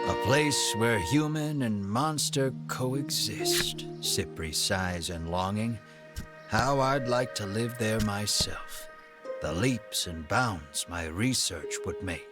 A place where human and monster coexist. Cypri sighs in longing. How I'd like to live there myself. The leaps and bounds my research would make.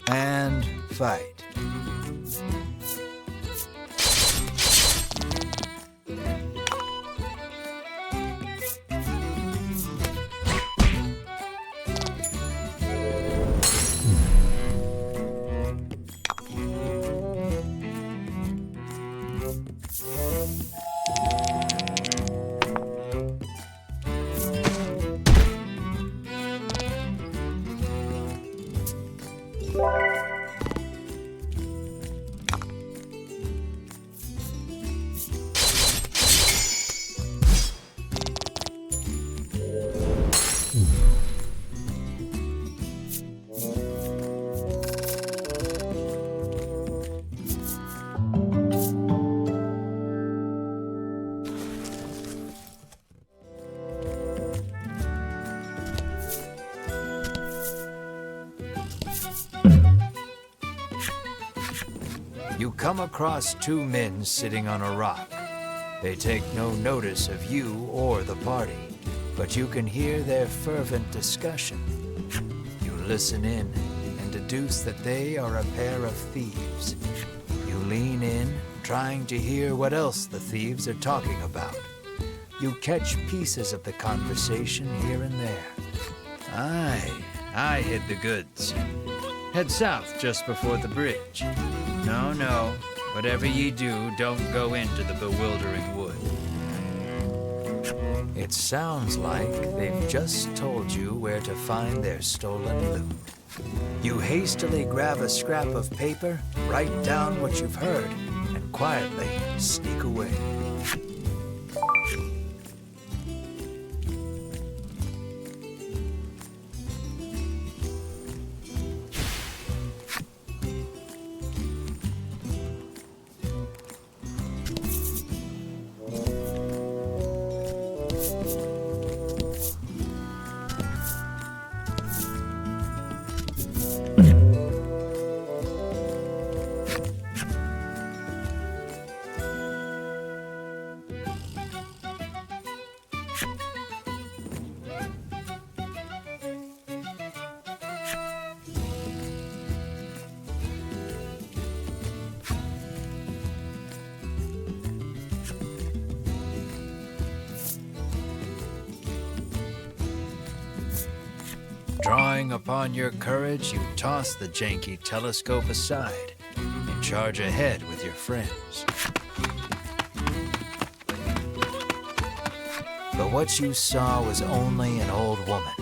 And fight. You come across two men sitting on a rock. They take no notice of you or the party, but you can hear their fervent discussion. You listen in and deduce that they are a pair of thieves. You lean in, trying to hear what else the thieves are talking about. You catch pieces of the conversation here and there. I hid the goods. Head south just before the bridge. No, whatever ye do, don't go into the bewildering wood. It sounds like they've just told you where to find their stolen loot. You hastily grab a scrap of paper, write down what you've heard, and quietly sneak away. Drawing upon your courage, you toss the janky telescope aside and charge ahead with your friends. But what you saw was only an old woman.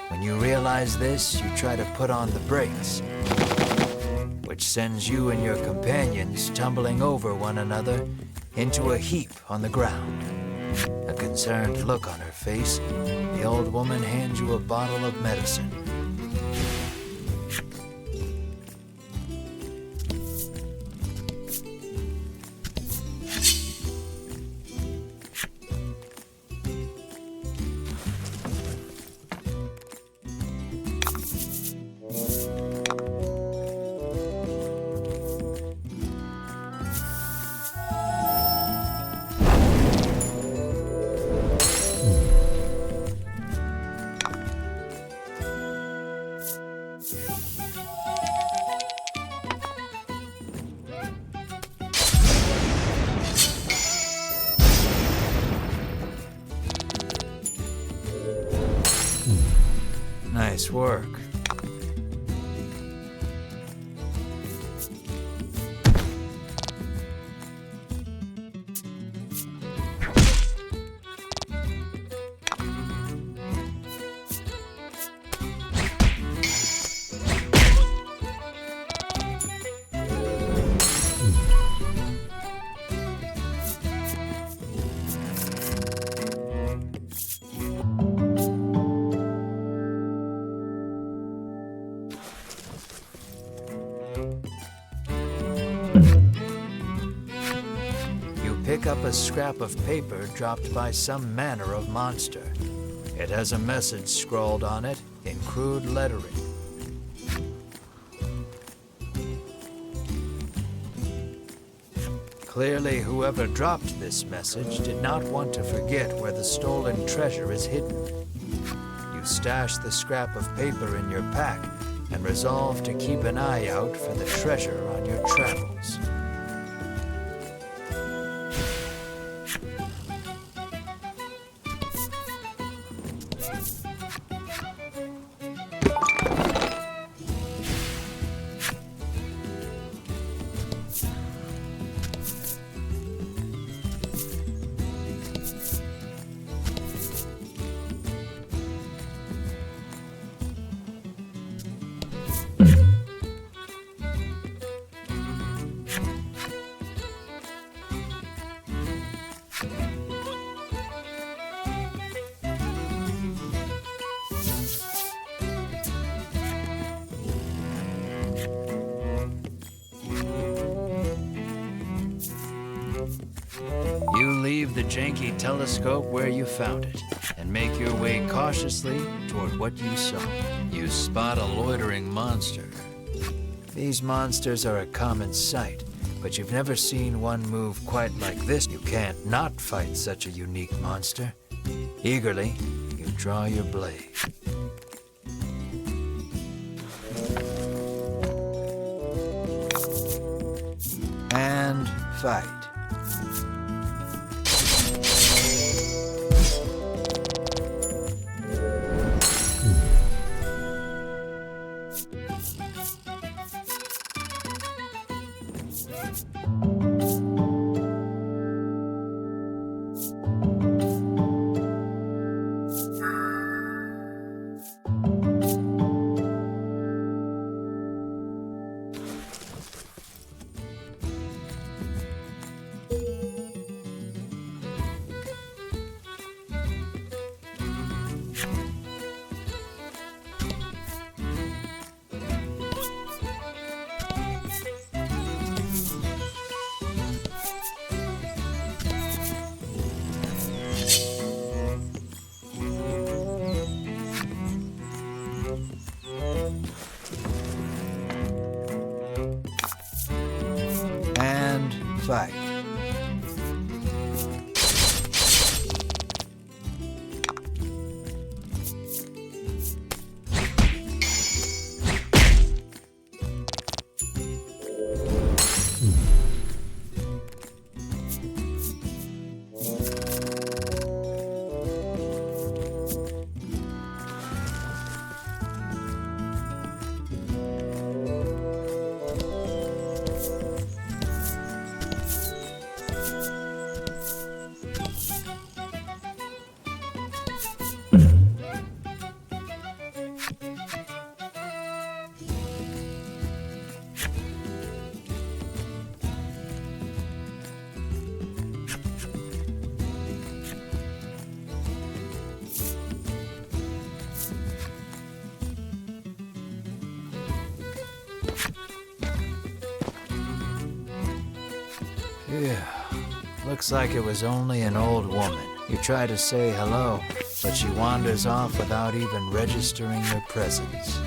When you realize this, you try to put on the brakes, which sends you and your companions tumbling over one another into a heap on the ground. A concerned look on her face, the old woman hands you a bottle of medicine. Nice work. Pick up a scrap of paper dropped by some manner of monster. It has a message scrawled on it in crude lettering. Clearly, whoever dropped this message did not want to forget where the stolen treasure is hidden. You stash the scrap of paper in your pack and resolve to keep an eye out for the treasure on your travels. You leave the janky telescope where you found it and make your way cautiously toward what you saw. You spot a loitering monster. These monsters are a common sight, but you've never seen one move quite like this. You can't not fight such a unique monster. Eagerly, you draw your blade. And fight. Fight. Yeah, looks like it was only an old woman. You try to say hello, but she wanders off without even registering your presence.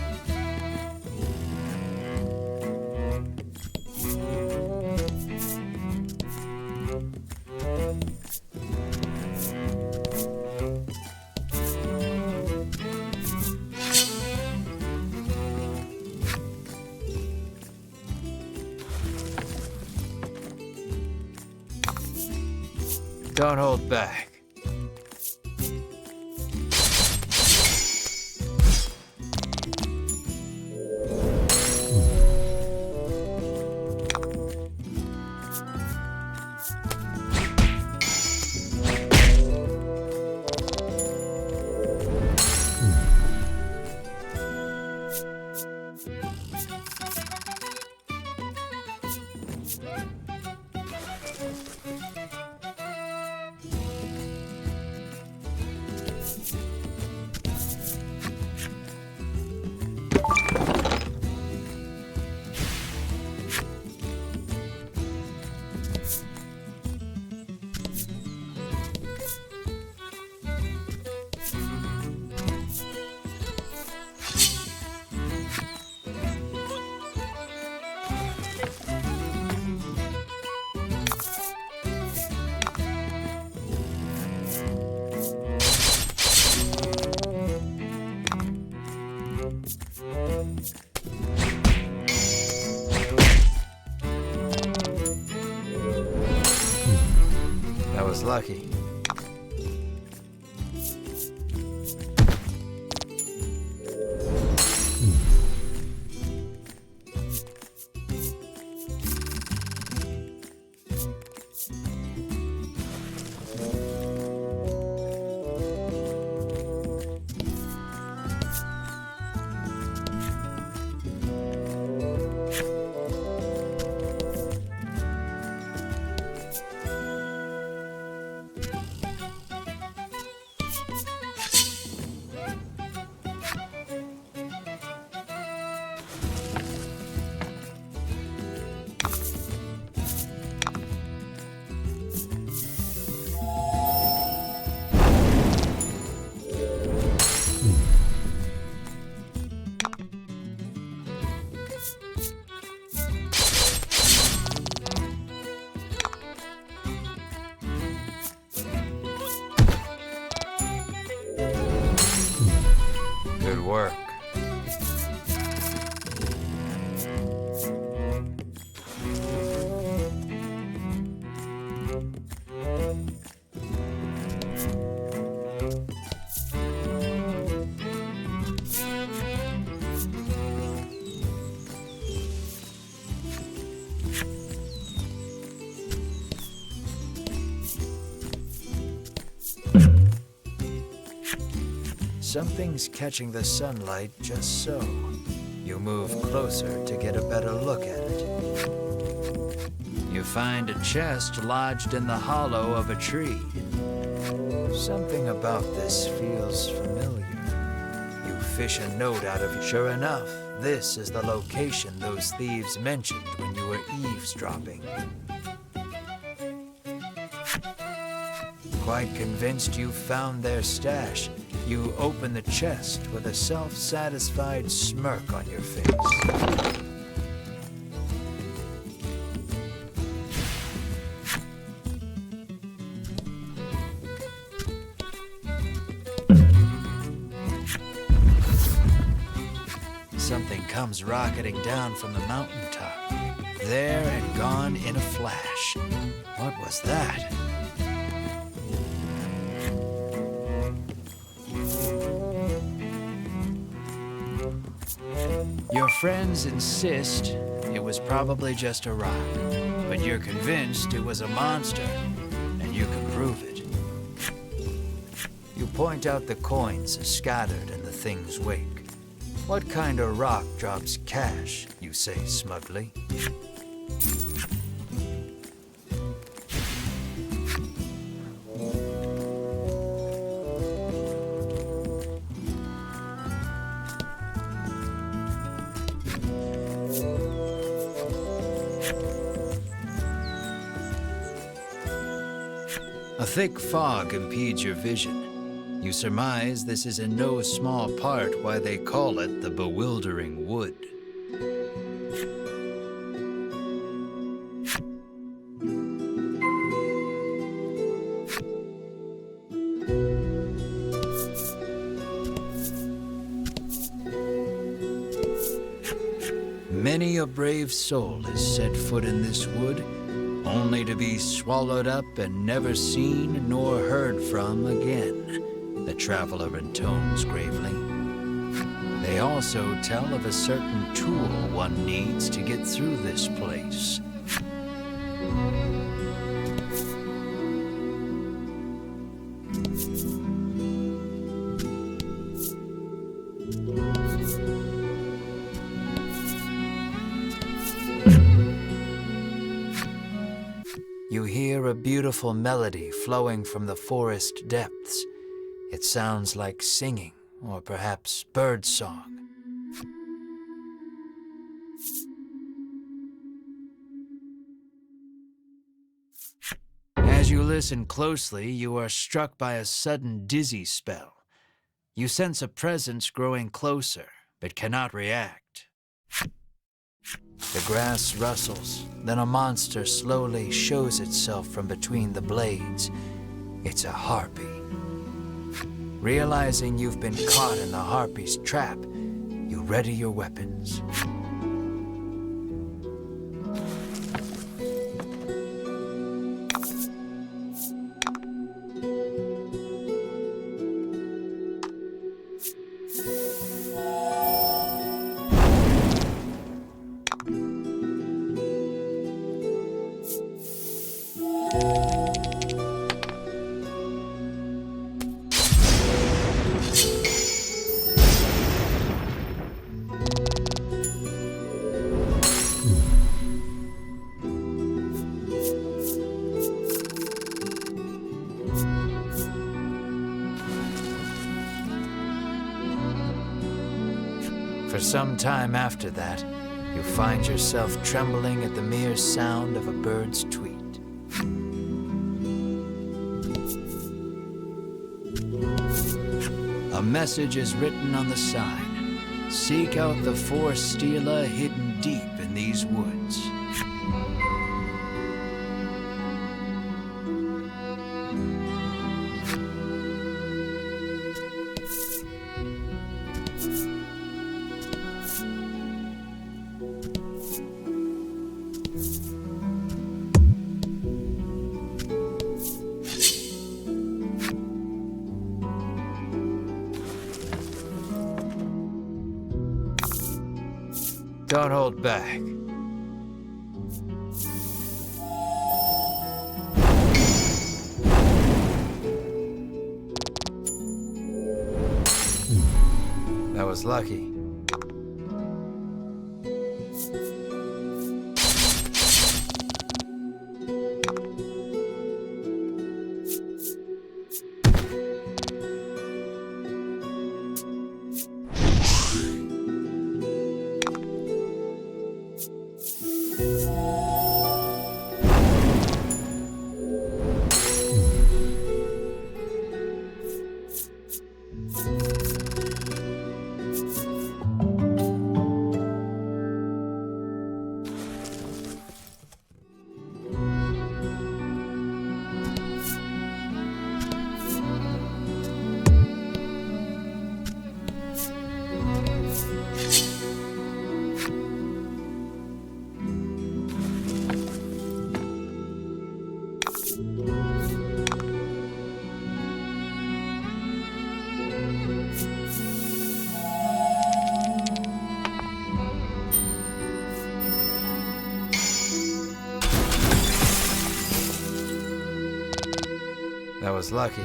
Don't hold back. That was lucky. Something's catching the sunlight just so. You move closer to get a better look at it. You find a chest lodged in the hollow of a tree. Something about this feels familiar. You fish a note out of it. Sure enough, this is the location those thieves mentioned when you were eavesdropping. Quite convinced you found their stash, you open the chest with a self-satisfied smirk on your face. Something comes rocketing down from the mountaintop. There and gone in a flash. What was that? Your friends insist it was probably just a rock, but you're convinced it was a monster, and you can prove it. You point out the coins scattered in the thing's wake. What kind of rock drops cash, you say smugly. A thick fog impedes your vision. You surmise this is in no small part why they call it the Bewildering Wood. Many a brave soul has set foot in this wood, only to be swallowed up and never seen nor heard from again, the traveler intones gravely. They also tell of a certain tool one needs to get through this place. You hear a beautiful melody flowing from the forest depths. It sounds like singing, or perhaps birdsong. As you listen closely, you are struck by a sudden dizzy spell. You sense a presence growing closer, but cannot react. The grass rustles, then a monster slowly shows itself from between the blades. It's a harpy. Realizing you've been caught in the harpy's trap, you ready your weapons. For some time after that, you find yourself trembling at the mere sound of a bird's tweet. A message is written on the sign. Seek out the four stela hidden deep in these woods. Don't hold back. was lucky. That was lucky.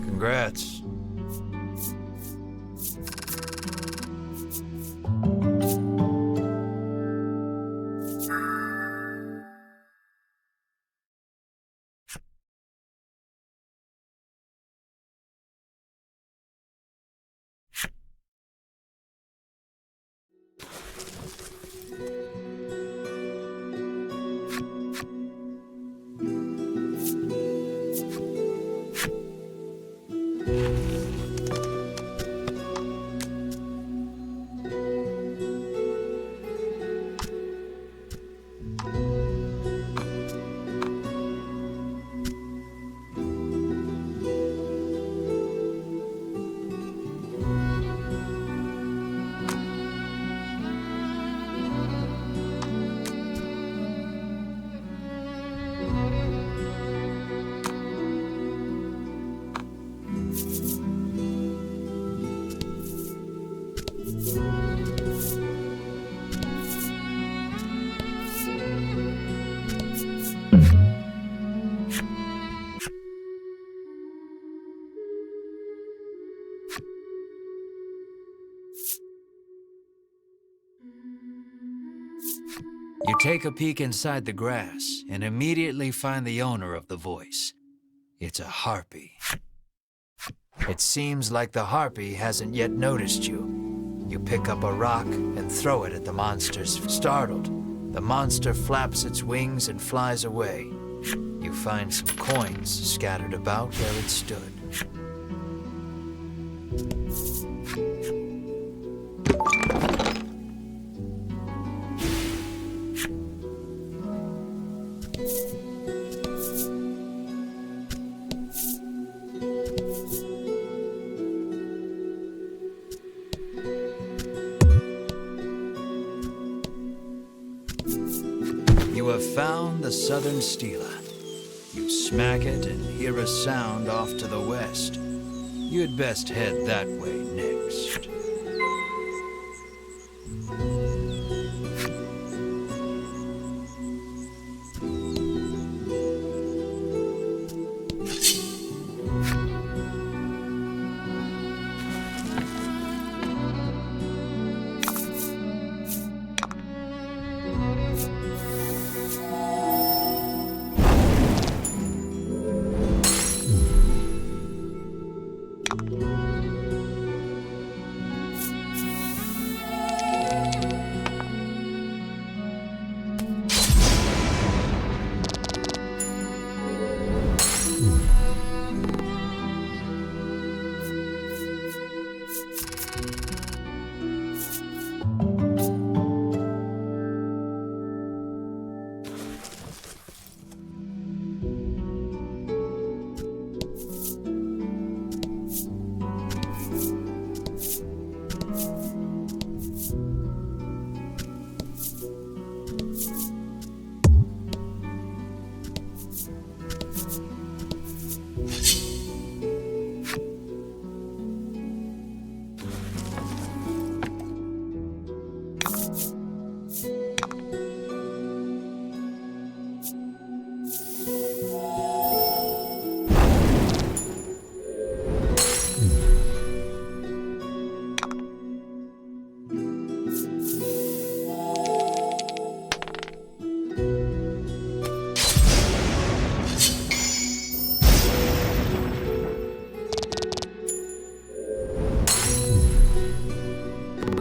Congrats. You take a peek inside the grass and immediately find the owner of the voice. It's a harpy. It seems like the harpy hasn't yet noticed you. You pick up a rock and throw it at the monster's. Startled, the monster flaps its wings and flies away. You find some coins scattered about where it stood. You have found the southern stela. You smack it and hear a sound off to the west. You'd best head that way next.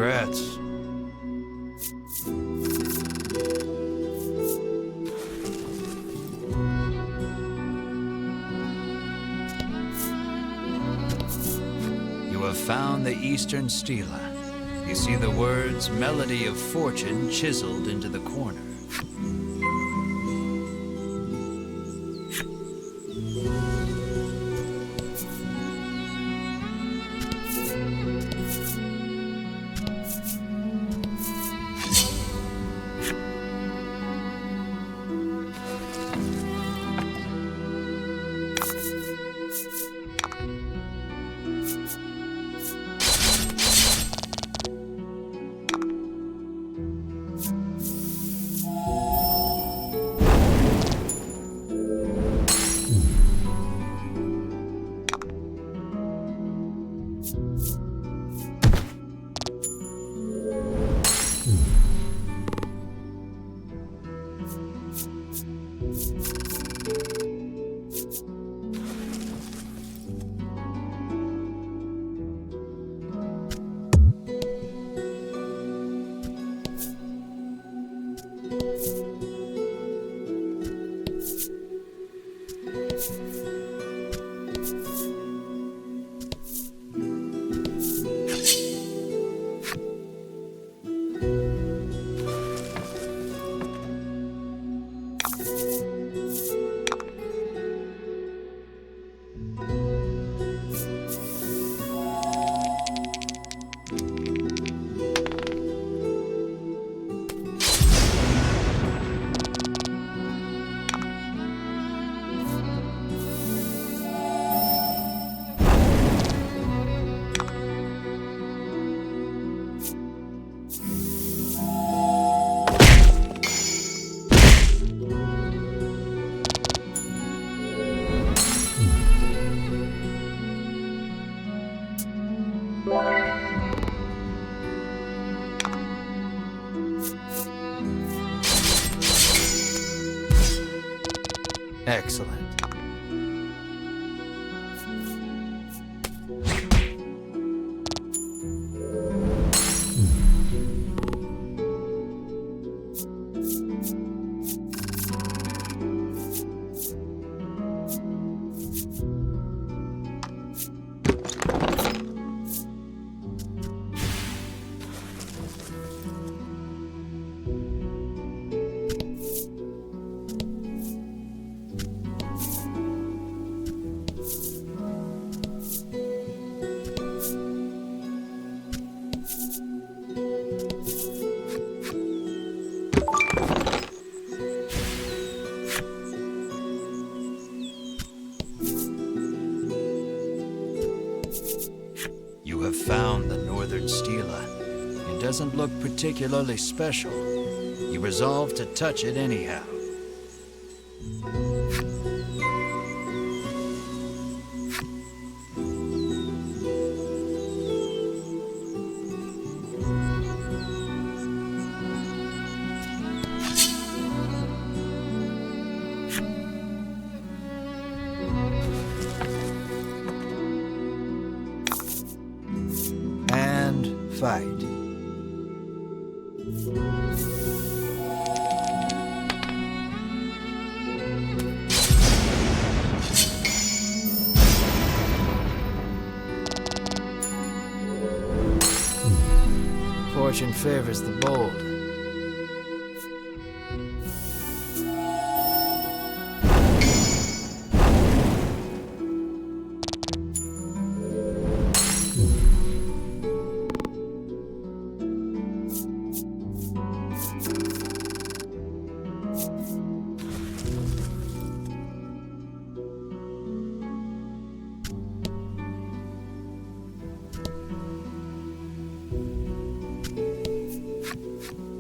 Congrats. You have found the Eastern Stela. You see the words Melody of Fortune chiseled into the corner. Excellent. You have found the Northern Stela. It doesn't look particularly special. You resolve to touch it anyhow. Fight. Fortune favors the bold.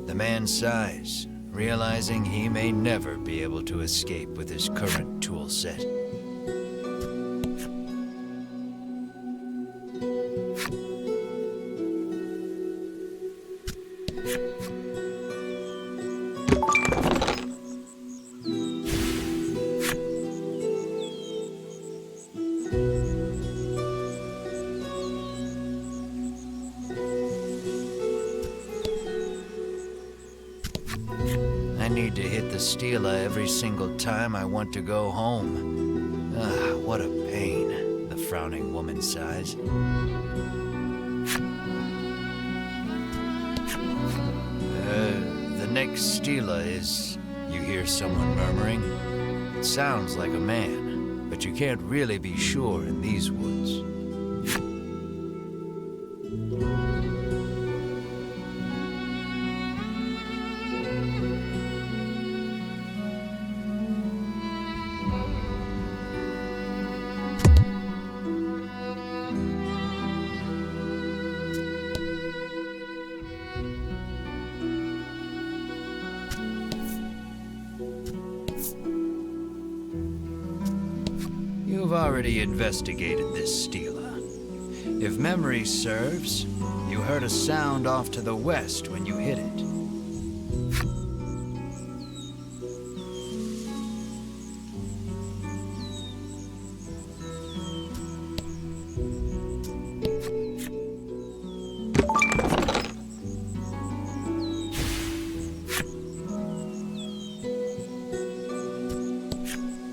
The man sighs, realizing he may never be able to escape with his current tool set. need to hit the stela every single time I want to go home. Ah, what a pain, the frowning woman sighs. The next stela is... You hear someone murmuring? It sounds like a man, but you can't really be sure in these woods. You've already investigated this stela. If memory serves, you heard a sound off to the west when you hit it.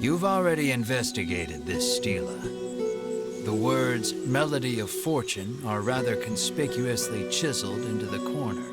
You've already investigated this stela. The words Melody of Fortune are rather conspicuously chiseled into the corner.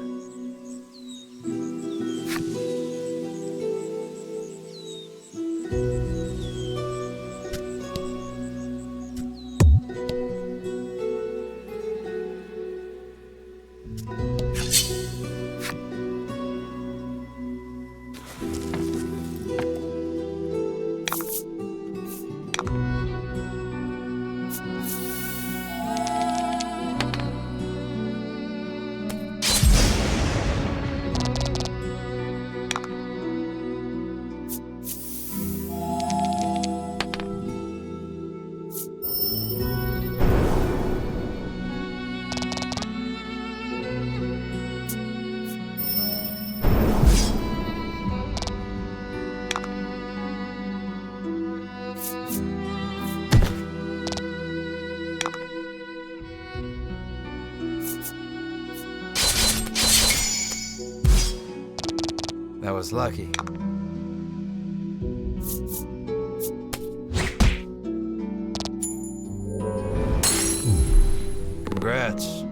That was lucky. Congrats.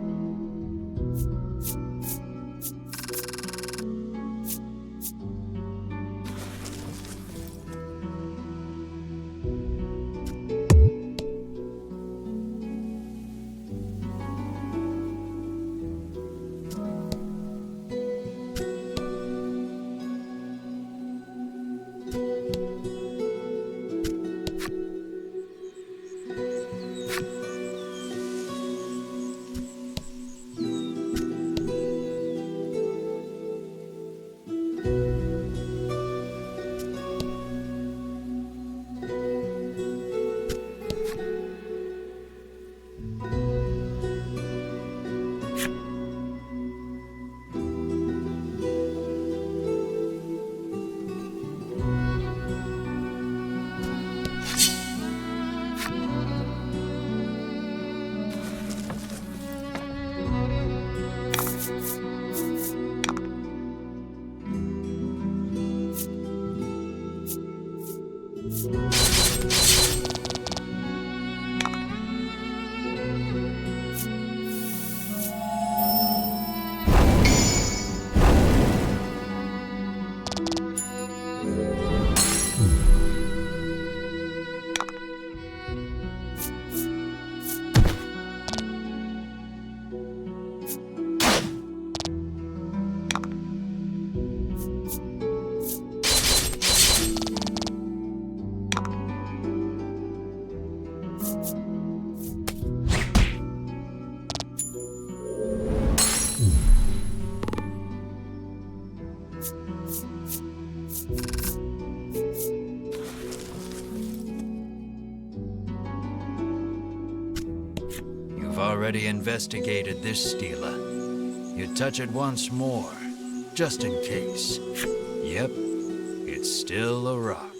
You've already investigated this stela. You touch it once more, just in case. Yep, it's still a rock.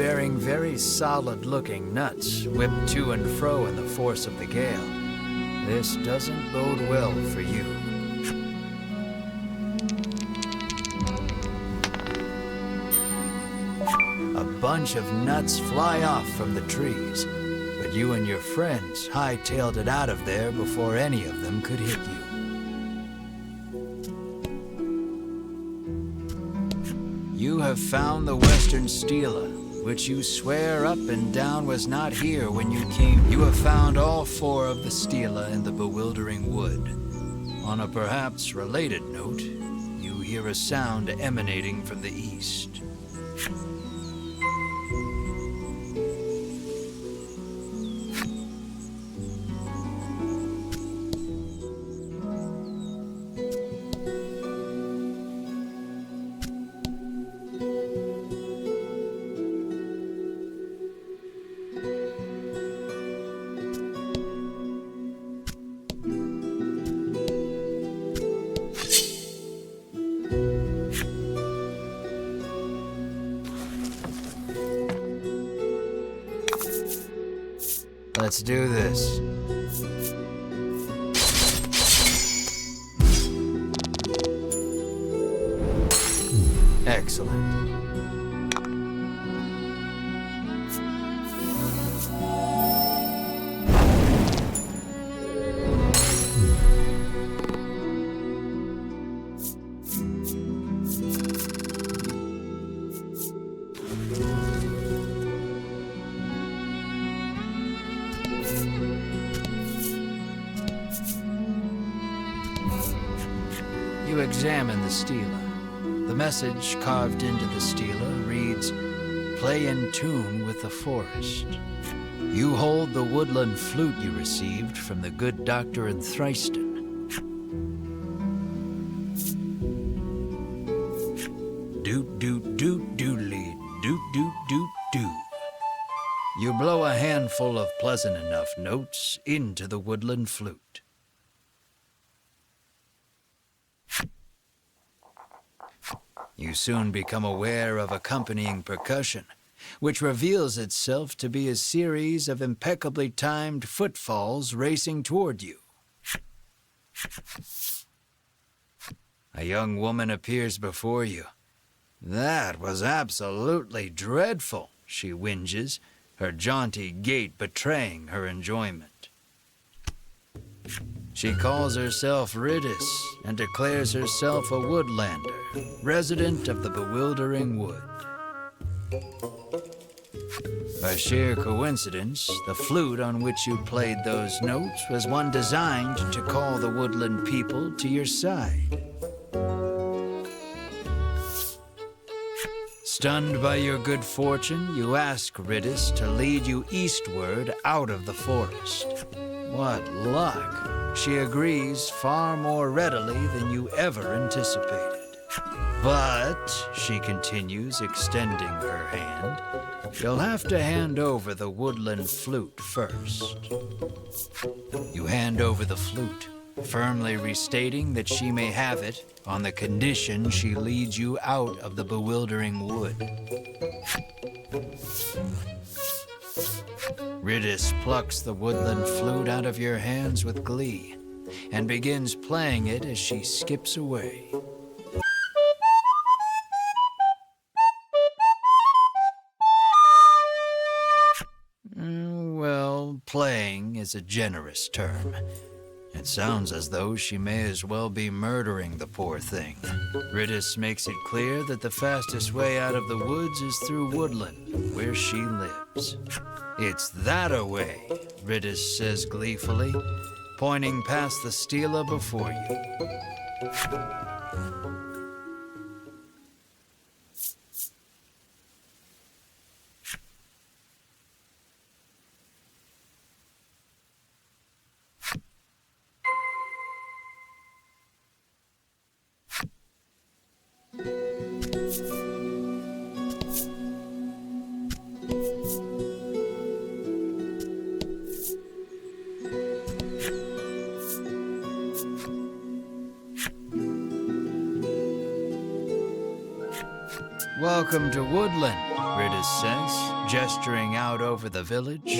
bearing very solid-looking nuts, whipped to and fro in the force of the gale. This doesn't bode well for you. A bunch of nuts fly off from the trees, but you and your friends hightailed it out of there before any of them could hit you. You have found the western stela, which you swear up and down was not here when you came. You have found all 4 of the stela in the bewildering wood. On a perhaps related note, you hear a sound emanating from the east. Let's do this. Excellent. You examine the stela. The message carved into the stela reads, "Play in tune with the forest." You hold the woodland flute you received from the good doctor in Thriston. Doot doot doot doodly, doot doot doot doo. You blow a handful of pleasant enough notes into the woodland flute. You soon become aware of accompanying percussion, which reveals itself to be a series of impeccably timed footfalls racing toward you. A young woman appears before you. "That was absolutely dreadful," she whinges, her jaunty gait betraying her enjoyment. She calls herself Ridis and declares herself a woodlander, resident of the bewildering wood. By sheer coincidence, the flute on which you played those notes was one designed to call the woodland people to your side. Stunned by your good fortune, you ask Ridis to lead you eastward out of the forest. What luck! She agrees far more readily than you ever anticipated. But, she continues, extending her hand, you'll have to hand over the woodland flute first. You hand over the flute, firmly restating that she may have it on the condition she leads you out of the bewildering wood. Ridis plucks the woodland flute out of your hands with glee and begins playing it as she skips away. Well, playing is a generous term. It sounds as though she may as well be murdering the poor thing. Ridis makes it clear that the fastest way out of the woods is through woodland, where she lives. "It's that-a-way," Ridis says gleefully, pointing past the stela before you. Welcome to Woodland, Riddis says, gesturing out over the village.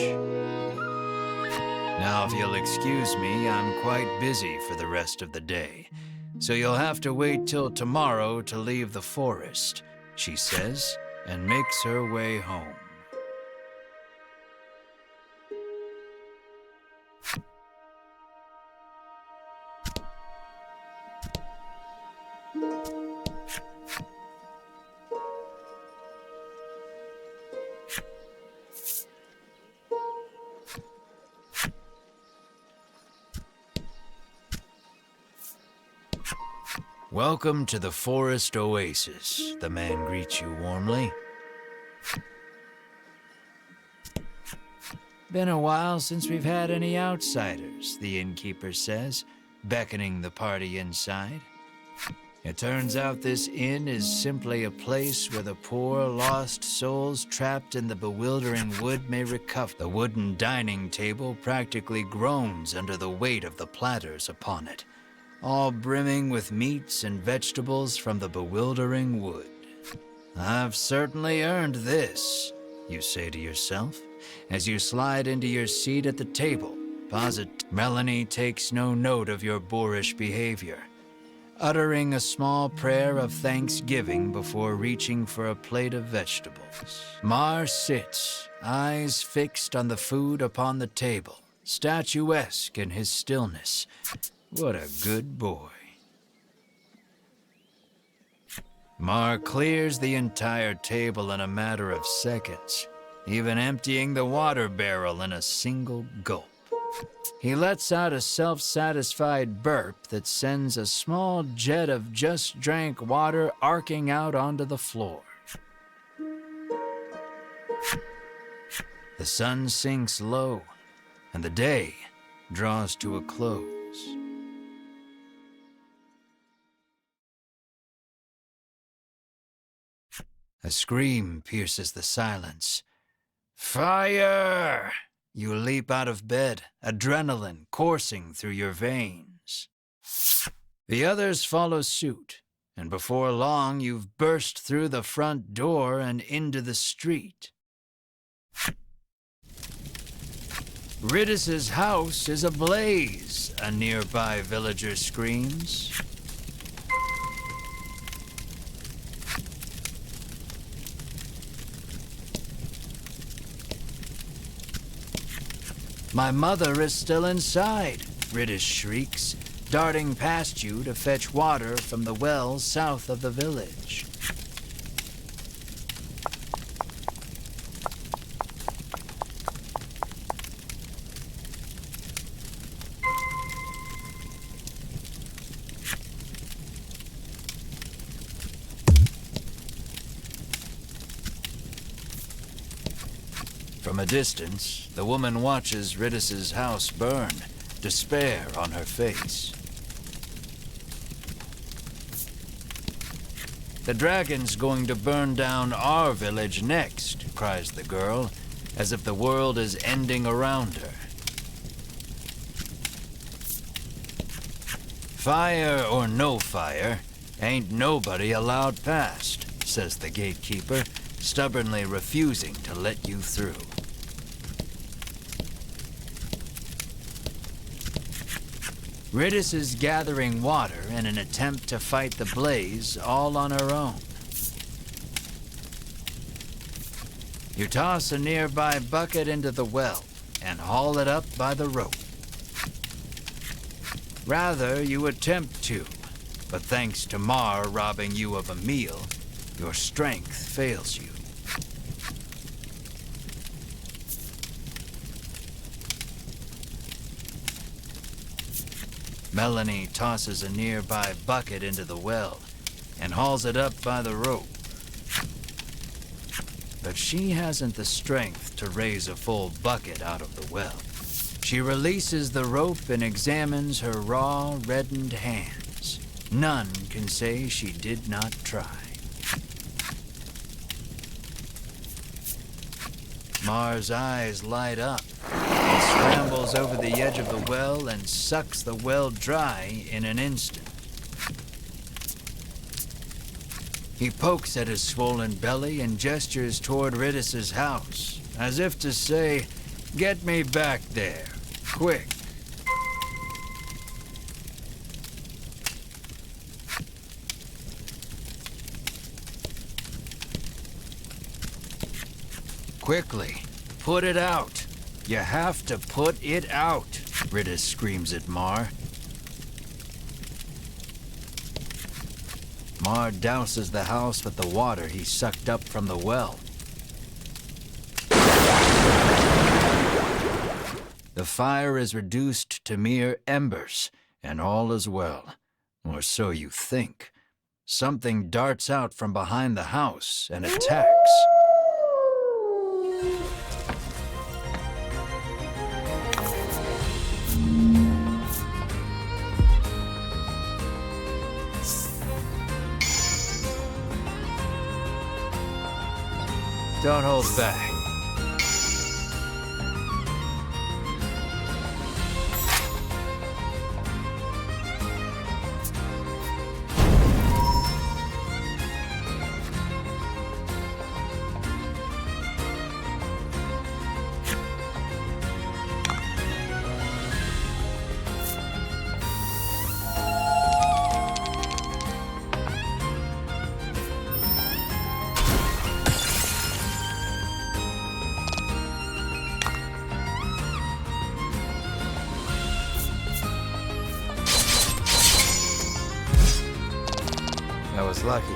Now, if you'll excuse me, I'm quite busy for the rest of the day, so you'll have to wait till tomorrow to leave the forest, she says, and makes her way home. Welcome to the forest oasis, the man greets you warmly. Been a while since we've had any outsiders, the innkeeper says, beckoning the party inside. It turns out this inn is simply a place where the poor, lost souls trapped in the bewildering wood may recover. The wooden dining table practically groans under the weight of the platters upon it, all brimming with meats and vegetables from the bewildering wood. I've certainly earned this, you say to yourself, as you slide into your seat at the table. Melanie takes no note of your boorish behavior, uttering a small prayer of thanksgiving before reaching for a plate of vegetables. Mar sits, eyes fixed on the food upon the table, statuesque in his stillness. What a good boy. Mar clears the entire table in a matter of seconds, even emptying the water barrel in a single gulp. He lets out a self-satisfied burp that sends a small jet of just-drank water arcing out onto the floor. The sun sinks low, and the day draws to a close. A scream pierces the silence. Fire! You leap out of bed, adrenaline coursing through your veins. The others follow suit, and before long you've burst through the front door and into the street. Riddis's house is ablaze, a nearby villager screams. My mother is still inside, Riddis shrieks, darting past you to fetch water from the well south of the village. From a distance, the woman watches Riddis's house burn, despair on her face. The dragon's going to burn down our village next, cries the girl, as if the world is ending around her. Fire or no fire, ain't nobody allowed past, says the gatekeeper, stubbornly refusing to let you through. Riddis is gathering water in an attempt to fight the blaze all on her own. You toss a nearby bucket into the well and haul it up by the rope. Rather, you attempt to, but thanks to Mar robbing you of a meal, your strength fails you. Melanie tosses a nearby bucket into the well and hauls it up by the rope. But she hasn't the strength to raise a full bucket out of the well. She releases the rope and examines her raw, reddened hands. None can say she did not try. Mar's eyes light up. He scrambles over the edge of the well and sucks the well dry in an instant. He pokes at his swollen belly and gestures toward Ridis's house, as if to say, "Get me back there, quick." Quickly, put it out. You have to put it out, Ridis screams at Mar. Mar douses the house with the water he sucked up from the well. The fire is reduced to mere embers, and all is well. Or so you think. Something darts out from behind the house and attacks. Don't hold back. I was lucky.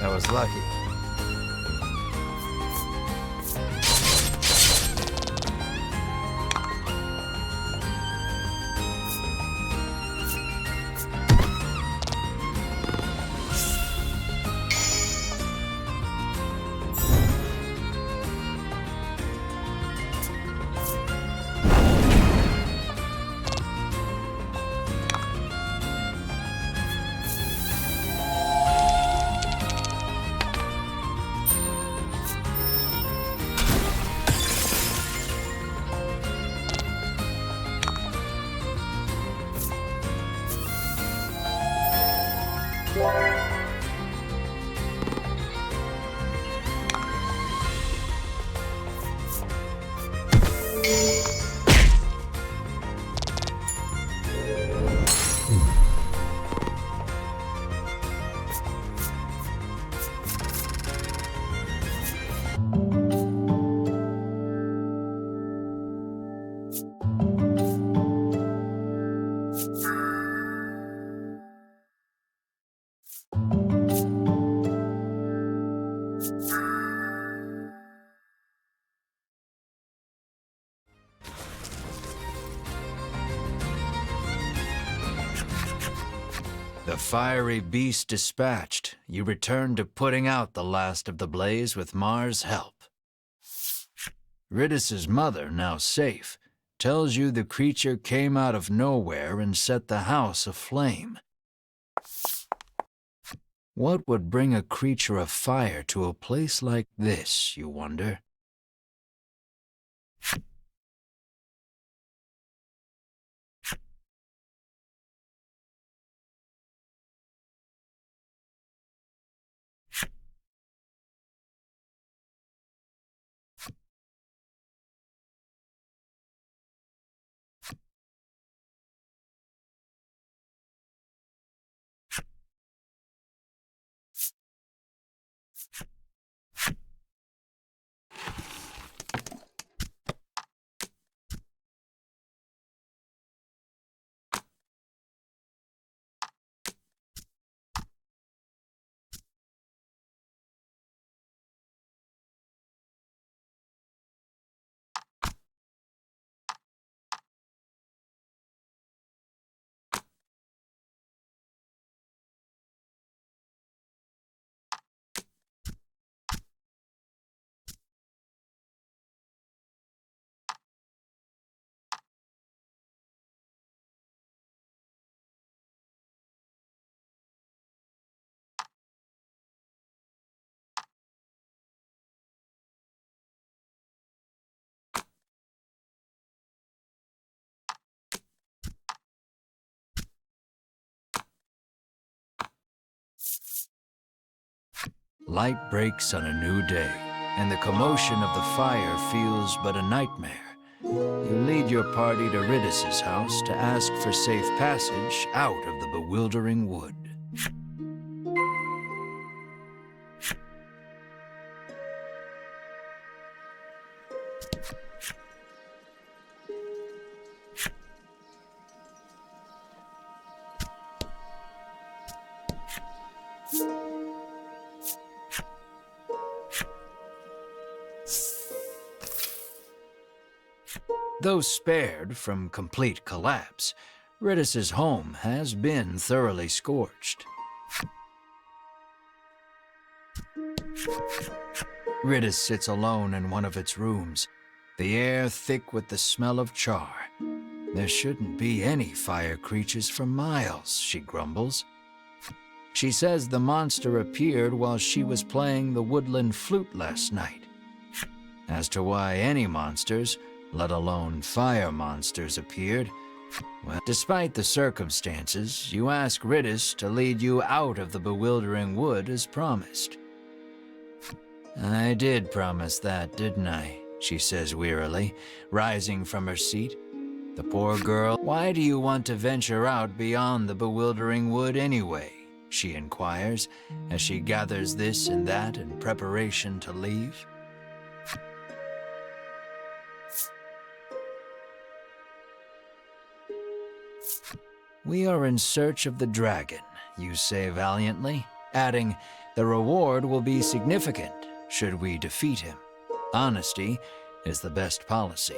I was lucky. The fiery beast dispatched, you return to putting out the last of the blaze with Mar's help. Ridis's mother, now safe, tells you the creature came out of nowhere and set the house aflame. What would bring a creature of fire to a place like this, you wonder? Light breaks on a new day, and the commotion of the fire feels but a nightmare. You lead your party to Ridis's house to ask for safe passage out of the bewildering wood. Though spared from complete collapse, Ridis's home has been thoroughly scorched. Ridis sits alone in one of its rooms, the air thick with the smell of char. There shouldn't be any fire creatures for miles, she grumbles. She says the monster appeared while she was playing the woodland flute last night. As to why any monsters, let alone fire monsters, appeared, well, despite the circumstances, you ask Ridis to lead you out of the bewildering wood as promised. I did promise that, didn't I? She says wearily, rising from her seat. The poor girl. Why do you want to venture out beyond the bewildering wood anyway? She inquires, as she gathers this and that in preparation to leave. We are in search of the dragon, you say valiantly, adding, the reward will be significant should we defeat him. Honesty is the best policy.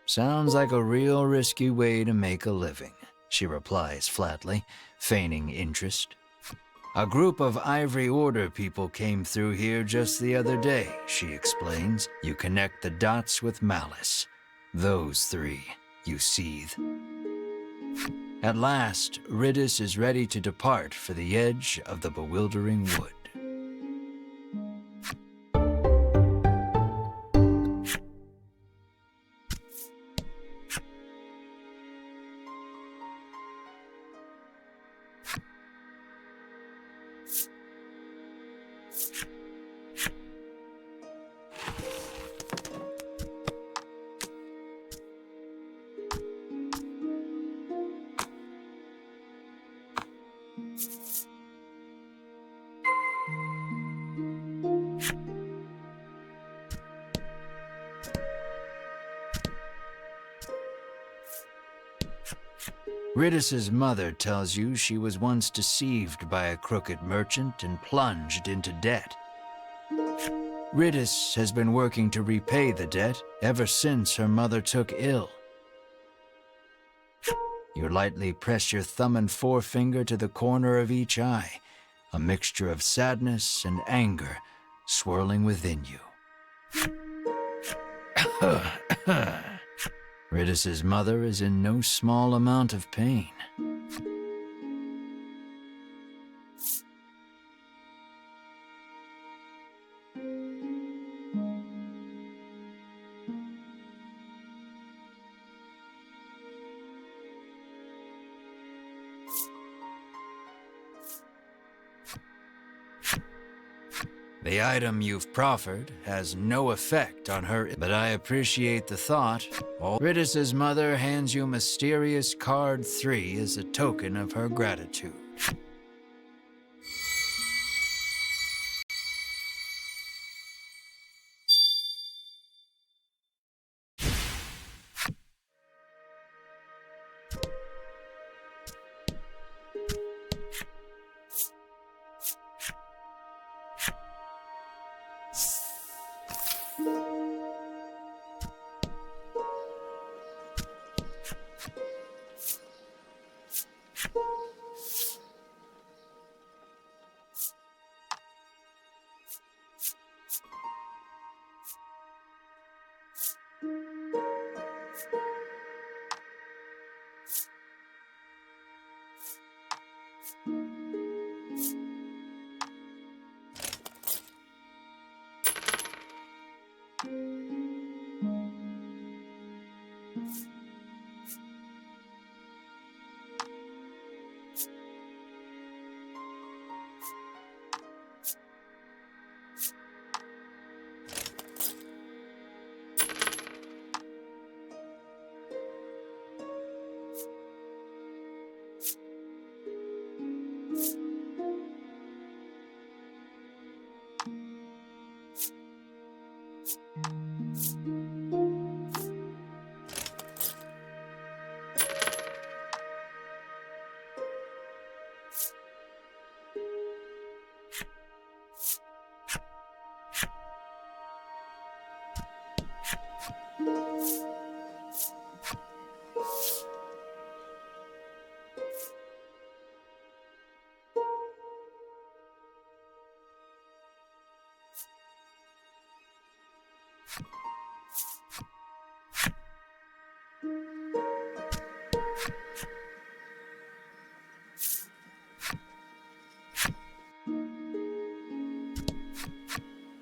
Sounds like a real risky way to make a living, she replies flatly, feigning interest. A group of Ivory Order people came through here just the other day, she explains. You connect the dots with malice. Those three, you seethe. At last, Ridis is ready to depart for the edge of the bewildering wood. Ridis's mother tells you she was once deceived by a crooked merchant and plunged into debt. Ridis has been working to repay the debt ever since her mother took ill. You lightly press your thumb and forefinger to the corner of each eye, a mixture of sadness and anger swirling within you. Ridis's mother is in no small amount of pain. The item you've proffered has no effect on her, but I appreciate the thought. Ridis's mother hands you mysterious card 3 as a token of her gratitude.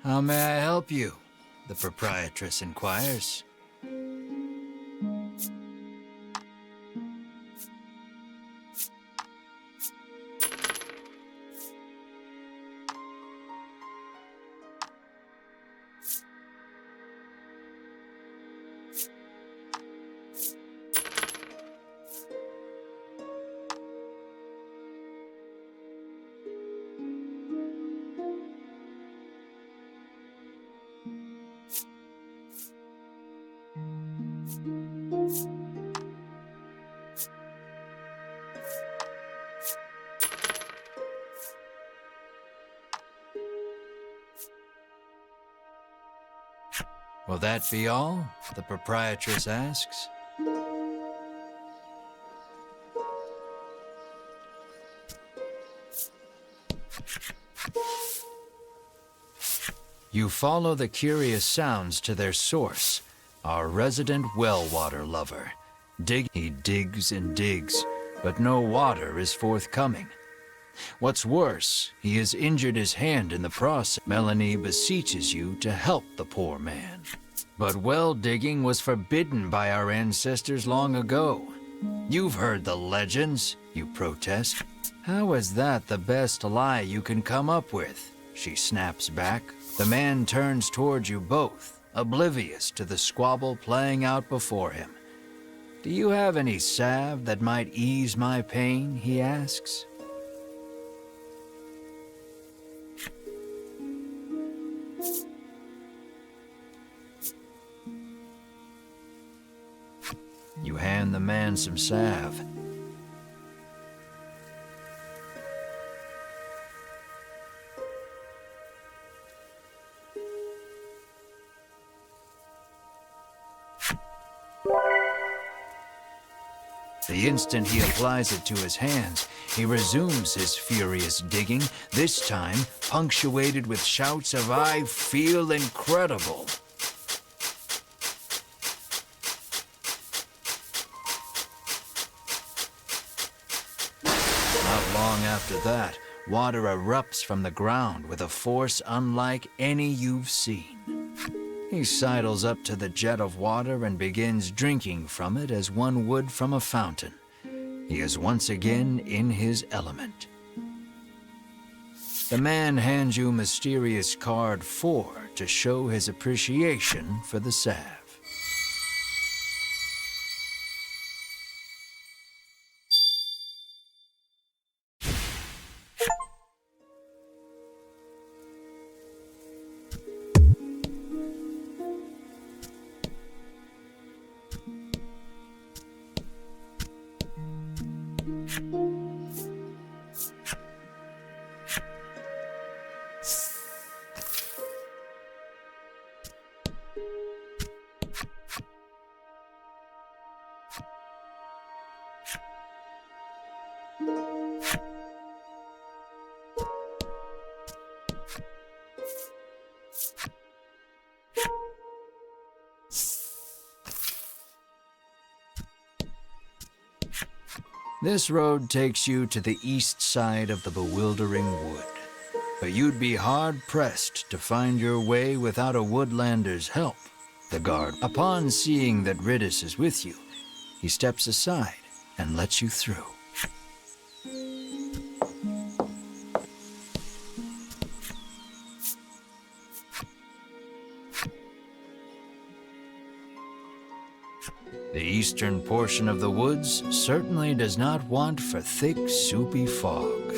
How may I help you? The proprietress inquires. Will that be all? The proprietress asks. You follow the curious sounds to their source, our resident well water lover. He digs and digs, but no water is forthcoming. What's worse, he has injured his hand in the process. Melanie beseeches you to help the poor man. But well digging was forbidden by our ancestors long ago. You've heard the legends, you protest. How is that the best lie you can come up with? She snaps back. The man turns towards you both, oblivious to the squabble playing out before him. Do you have any salve that might ease my pain? He asks. You hand the man some salve. The instant he applies it to his hands, he resumes his furious digging, this time punctuated with shouts of "I feel incredible." Not long after that, water erupts from the ground with a force unlike any you've seen. He sidles up to the jet of water and begins drinking from it as one would from a fountain. He is once again in his element. The man hands you mysterious card 4 to show his appreciation for the salve. This road takes you to the east side of the bewildering wood, but you'd be hard-pressed to find your way without a woodlander's help. The guard, upon seeing that Riddis is with you, he steps aside and lets you through. The eastern portion of the woods certainly does not want for thick, soupy fog.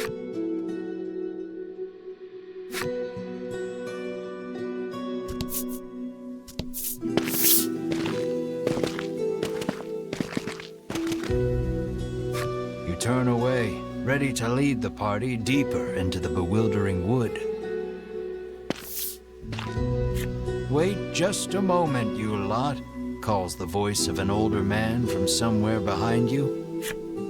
You turn away, ready to lead the party deeper into the bewildering wood. Wait just a moment, you lot. calls the voice of an older man from somewhere behind you.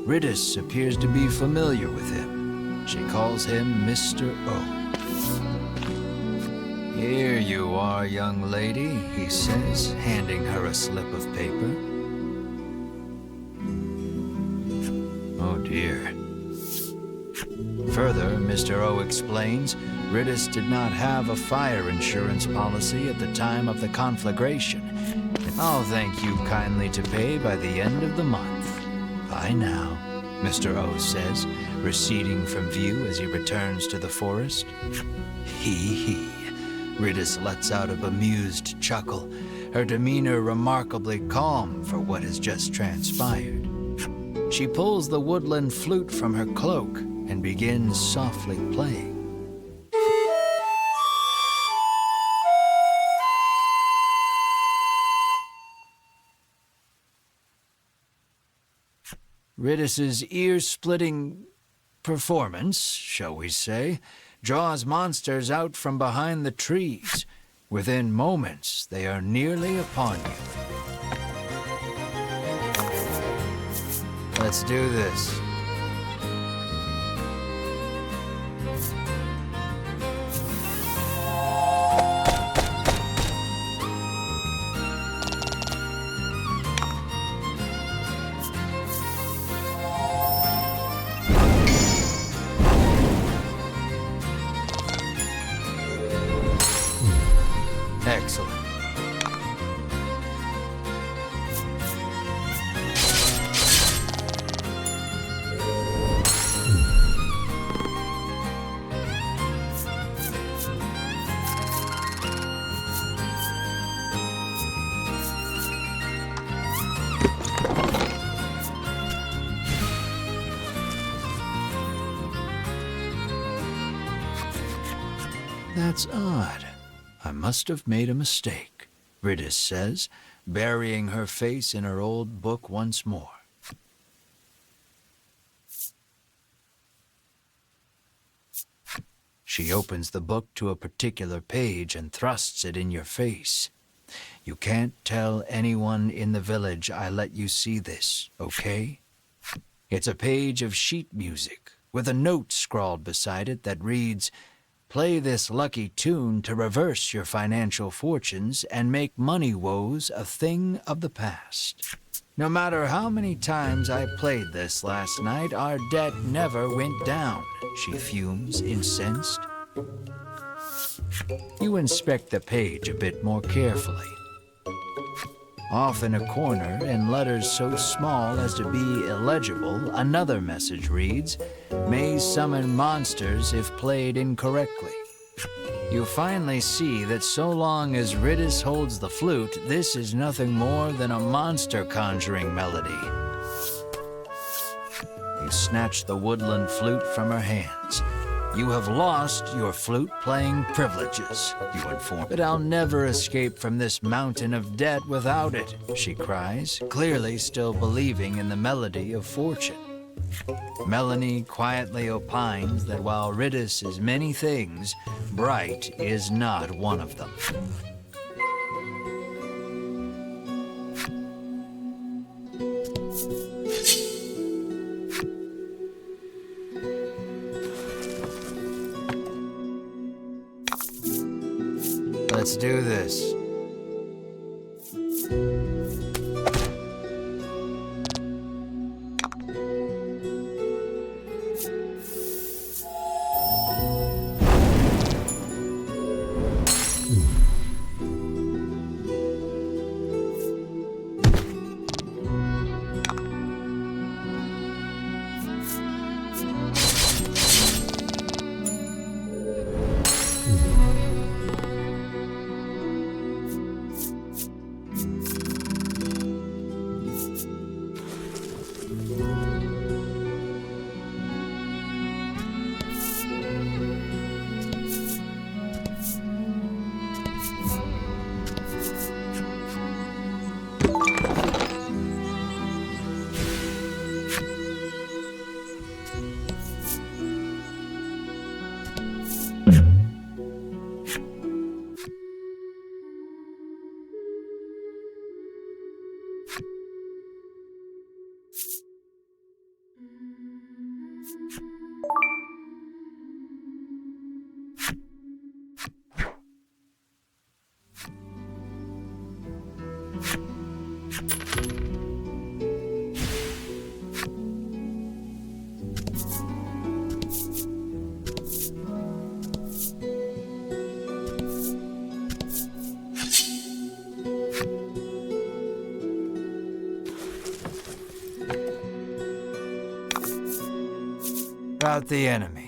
Riddis appears to be familiar with him. She calls him Mr. O. "Here you are, young lady," he says, handing her a slip of paper. Oh dear. Further, Mr. O explains, Riddis did not have a fire insurance policy at the time of the conflagration. "I'll thank you kindly to pay by the end of the month. Bye now," Mr. O says, receding from view as he returns to the forest. Hee. Riddis lets out a bemused chuckle, her demeanor remarkably calm for what has just transpired. She pulls the woodland flute from her cloak and begins softly playing. Riddis's ear-splitting performance, shall we say, draws monsters out from behind the trees. Within moments, they are nearly upon you. Let's do this. Excellent. That's odd. I must have made a mistake, Riddis says, burying her face in her old book once more. She opens the book to a particular page and thrusts it in your face. "You can't tell anyone in the village I let you see this, okay?" It's a page of sheet music with a note scrawled beside it that reads, "Play this lucky tune to reverse your financial fortunes and make money woes a thing of the past." "No matter how many times I played this last night, our debt never went down," she fumes, incensed. You inspect the page a bit more carefully. Off in a corner, in letters so small as to be illegible, another message reads, "May summon monsters if played incorrectly." You finally see that so long as Riddis holds the flute, this is nothing more than a monster conjuring melody. You snatch the woodland flute from her hands. "You have lost your flute-playing privileges," you inform. "But I'll never escape from this mountain of debt without it," she cries, clearly still believing in the melody of fortune. Melanie quietly opines that while Riddis is many things, bright is not one of them. Let's do this. About the enemy.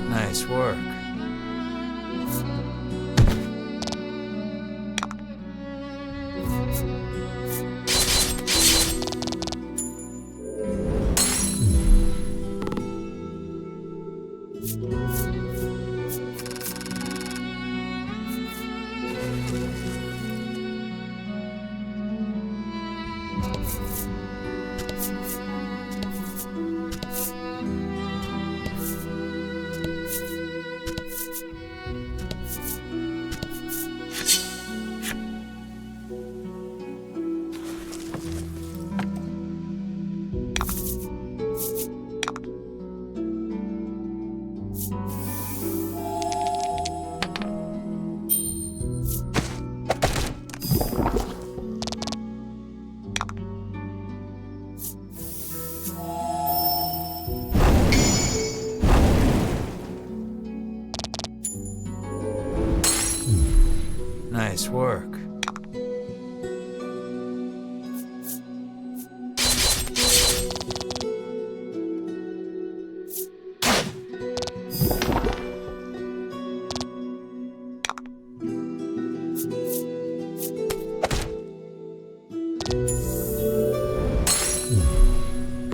Nice work. Nice work.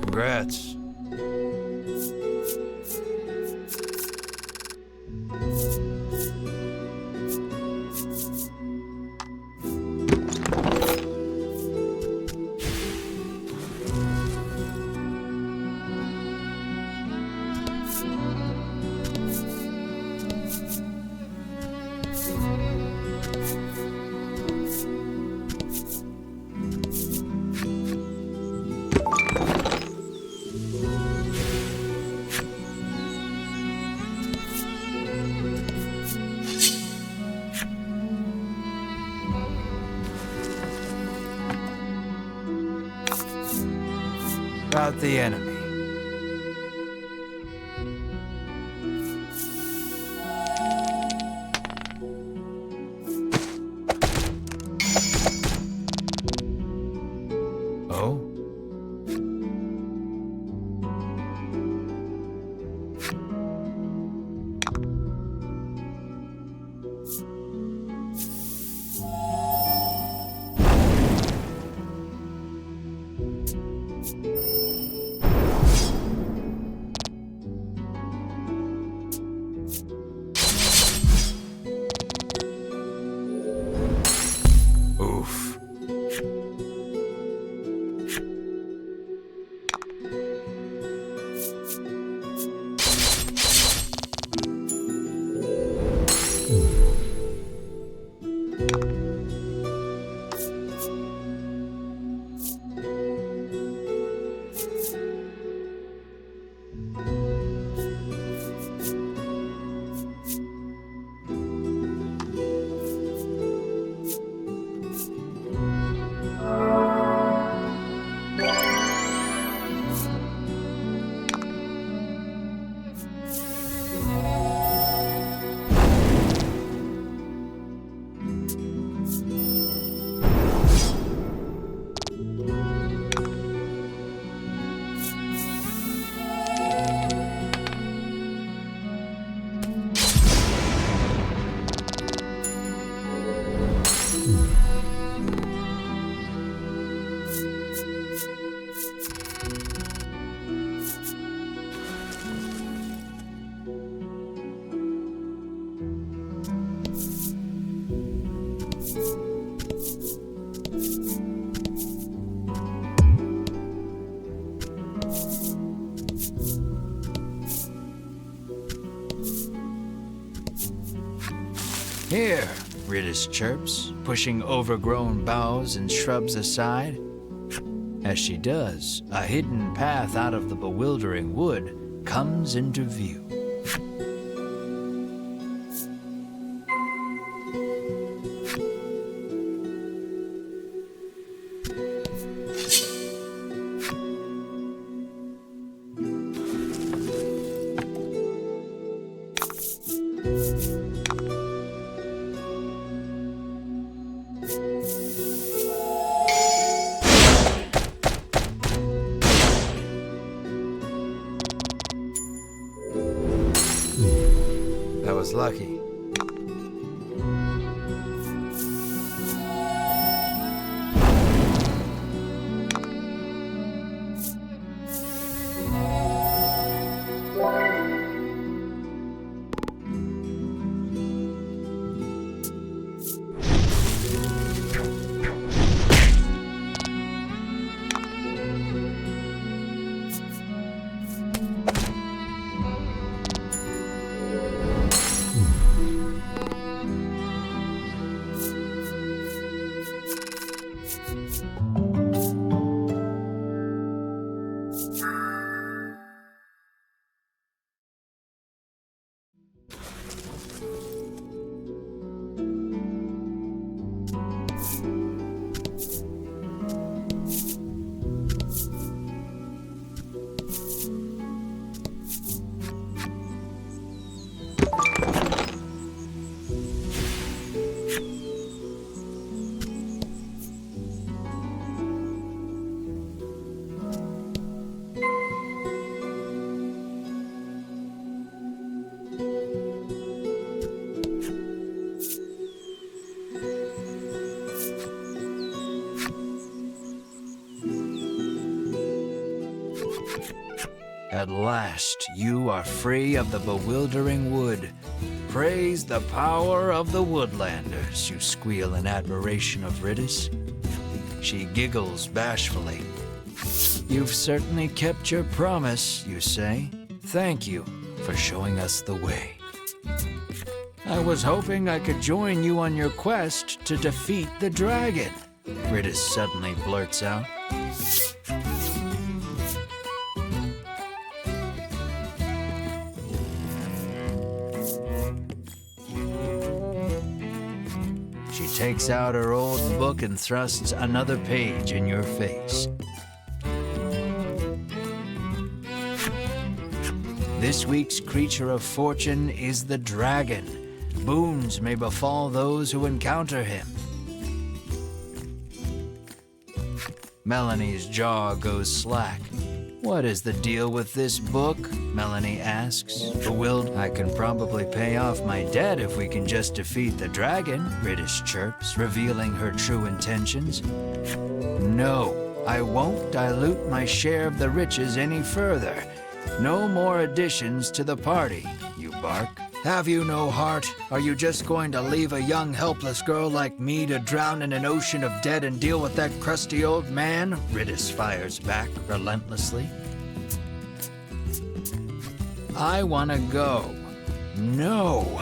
Congrats. About the enemy. Oh? Oof. Here, Ritis chirps, pushing overgrown boughs and shrubs aside. As she does, a hidden path out of the bewildering wood comes into view. That was lucky. At last, you are free of the bewildering wood. Praise the power of the woodlanders, you squeal in admiration of Ritis. She giggles bashfully. You've certainly kept your promise, you say. Thank you for showing us the way. I was hoping I could join you on your quest to defeat the dragon, Ritis suddenly blurts out. She takes out her old book and thrusts another page in your face. This week's creature of fortune is the dragon. Boons may befall those who encounter him. Melanie's jaw goes slack. What is the deal with this book? Melanie asks, bewildered. I can probably pay off my debt if we can just defeat the dragon, Ritis chirps, revealing her true intentions. No, I won't dilute my share of the riches any further. No more additions to the party, you bark. Have you no heart? Are you just going to leave a young, helpless girl like me to drown in an ocean of debt and deal with that crusty old man? Ritis fires back relentlessly. I want to go. No.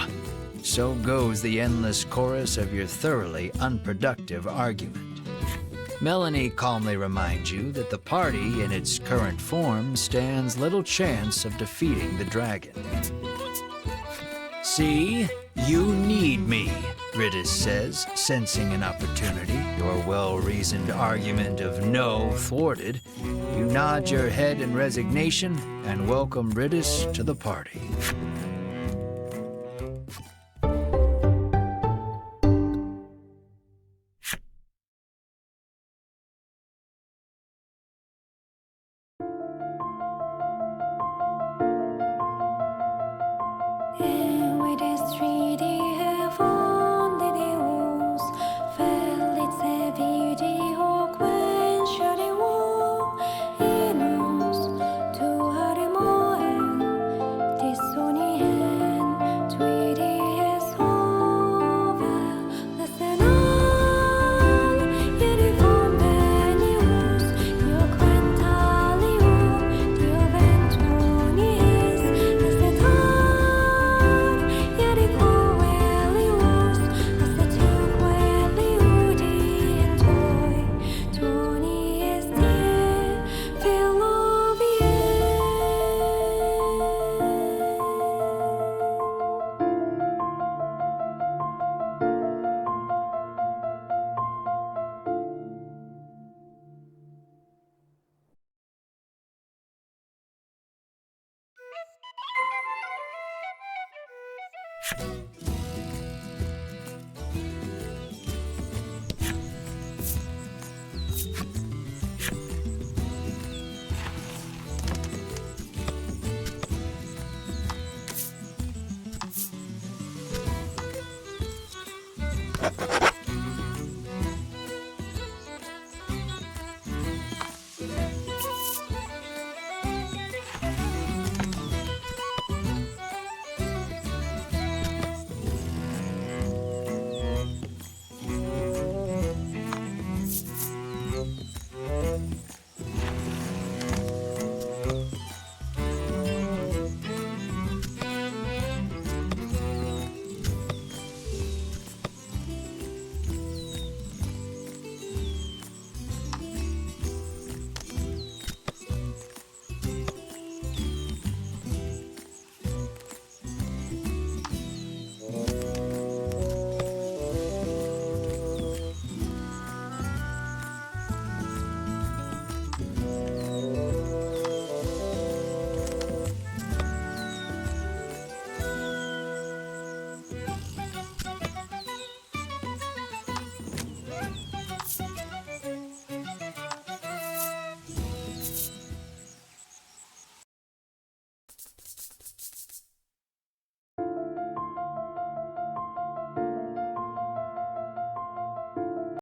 So goes the endless chorus of your thoroughly unproductive argument. Melanie calmly reminds you that the party in its current form stands little chance of defeating the dragon. See? You need me, Ritis says, sensing an opportunity. Your well-reasoned argument of no thwarted, you nod your head in resignation and welcome Ritis to the party. Sonia